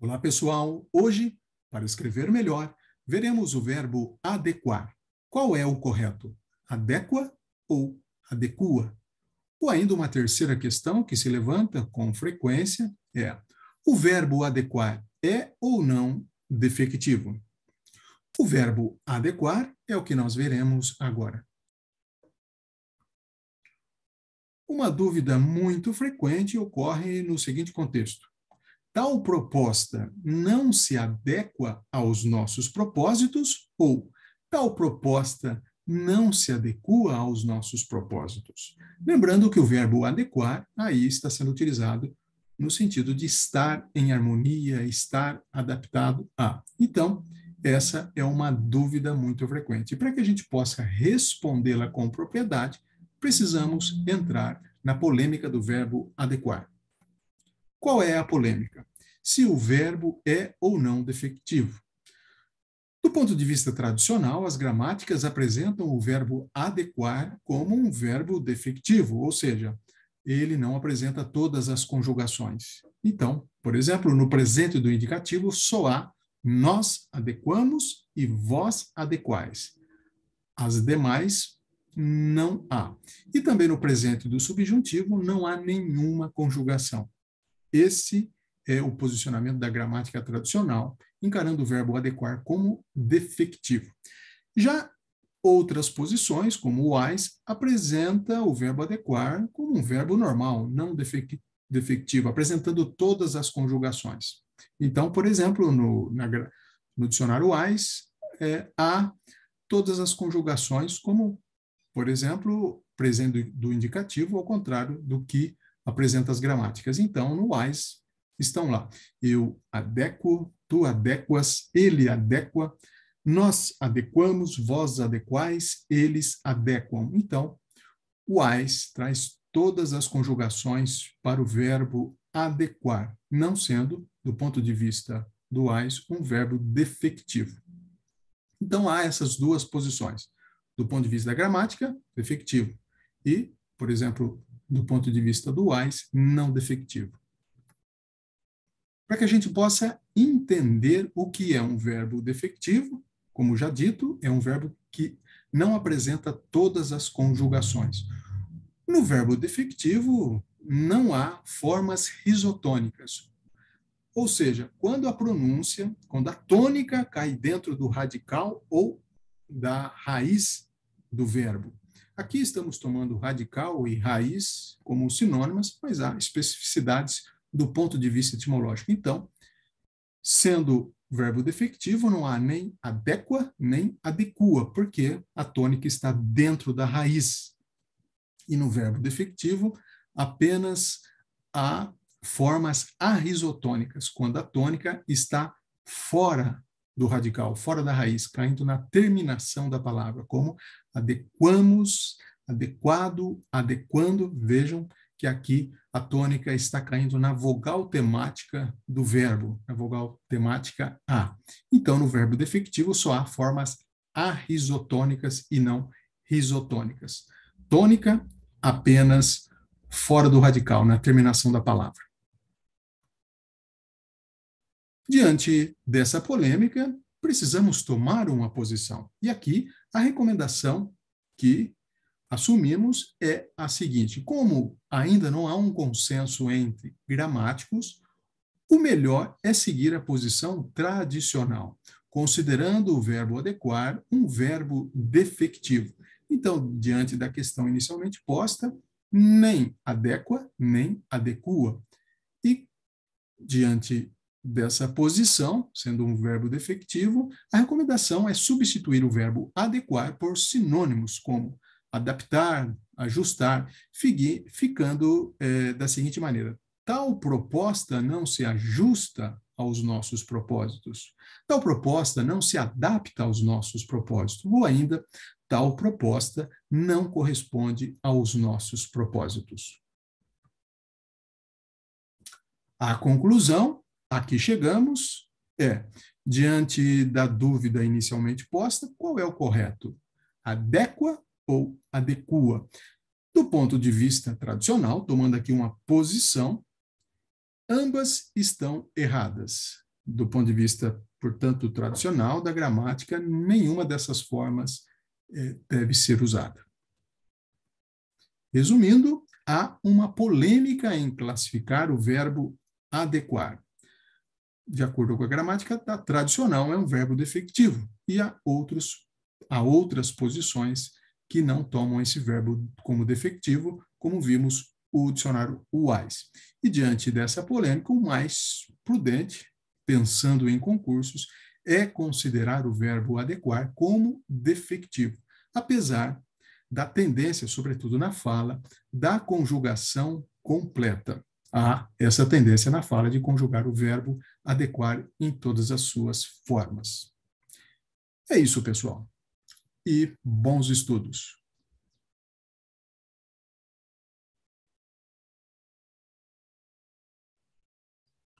Olá, pessoal! Hoje, para escrever melhor, veremos o verbo adequar. Qual é o correto? Adequa ou adecua? Ou ainda uma terceira questão que se levanta com frequência é: o verbo adequar é ou não defectivo? O verbo adequar é o que nós veremos agora. Uma dúvida muito frequente ocorre no seguinte contexto: tal proposta não se adequa aos nossos propósitos ou tal proposta não se adequa aos nossos propósitos. Lembrando que o verbo adequar aí está sendo utilizado no sentido de estar em harmonia, estar adaptado a. Então, essa é uma dúvida muito frequente. E para que a gente possa respondê-la com propriedade, precisamos entrar na polêmica do verbo adequar. Qual é a polêmica? Se o verbo é ou não defectivo. Do ponto de vista tradicional, as gramáticas apresentam o verbo adequar como um verbo defectivo, ou seja, ele não apresenta todas as conjugações. Então, por exemplo, no presente do indicativo, só há nós adequamos e vós adequais. As demais não há. E também no presente do subjuntivo não há nenhuma conjugação. Esse é o posicionamento da gramática tradicional, encarando o verbo adequar como defectivo. Já outras posições, como o AIS, apresenta o verbo adequar como um verbo normal, não defectivo, apresentando todas as conjugações. Então, por exemplo, no dicionário AIS, há todas as conjugações, como, por exemplo, presente do indicativo, ao contrário do que apresenta as gramáticas. Então, no AIS, estão lá: eu adequo, tu adequas, ele adequa, nós adequamos, vós adequais, eles adequam. Então, o AIS traz todas as conjugações para o verbo adequar, não sendo, do ponto de vista do AIS, um verbo defectivo. Então, há essas duas posições. Do ponto de vista da gramática, defectivo. E, por exemplo, do ponto de vista do AIS, não defectivo. Para que a gente possa entender o que é um verbo defectivo, como já dito, é um verbo que não apresenta todas as conjugações. No verbo defectivo, não há formas risotônicas. Ou seja, quando a tônica cai dentro do radical ou da raiz do verbo. Aqui estamos tomando radical e raiz como sinônimas, mas há especificidades do ponto de vista etimológico. Então, sendo verbo defectivo, não há nem adequa, nem adequa, porque a tônica está dentro da raiz. E no verbo defectivo, apenas há formas arrisotônicas, quando a tônica está fora do radical, fora da raiz, caindo na terminação da palavra, como adequamos, adequado, adequando. Vejam que aqui a tônica está caindo na vogal temática do verbo, na vogal temática A. Então, no verbo defectivo, só há formas arrisotônicas e não risotônicas. Tônica apenas fora do radical, na terminação da palavra. Diante dessa polêmica, precisamos tomar uma posição. E aqui, a recomendação que assumimos é a seguinte: como ainda não há um consenso entre gramáticos, o melhor é seguir a posição tradicional, considerando o verbo adequar um verbo defectivo. Então, diante da questão inicialmente posta, nem adequa, nem adequa. E, diante dessa posição, sendo um verbo defectivo, a recomendação é substituir o verbo adequar por sinônimos como adaptar, ajustar, ficando da seguinte maneira: tal proposta não se ajusta aos nossos propósitos. Tal proposta não se adapta aos nossos propósitos. Ou ainda, tal proposta não corresponde aos nossos propósitos. A conclusão a que chegamos é: diante da dúvida inicialmente posta, qual é o correto? Adequa ou adequa? Do ponto de vista tradicional, tomando aqui uma posição, ambas estão erradas. do ponto de vista, portanto, tradicional da gramática, nenhuma dessas formas deve ser usada. Resumindo, há uma polêmica em classificar o verbo adequar. De acordo com a gramática tradicional, é um verbo defectivo, e há outras posições que não tomam esse verbo como defectivo, como vimos o dicionário Wise. E diante dessa polêmica, o mais prudente, pensando em concursos, é considerar o verbo adequar como defectivo, apesar da tendência, sobretudo na fala, da conjugação completa. Há essa tendência na fala de conjugar o verbo adequar em todas as suas formas. É isso, pessoal. E bons estudos!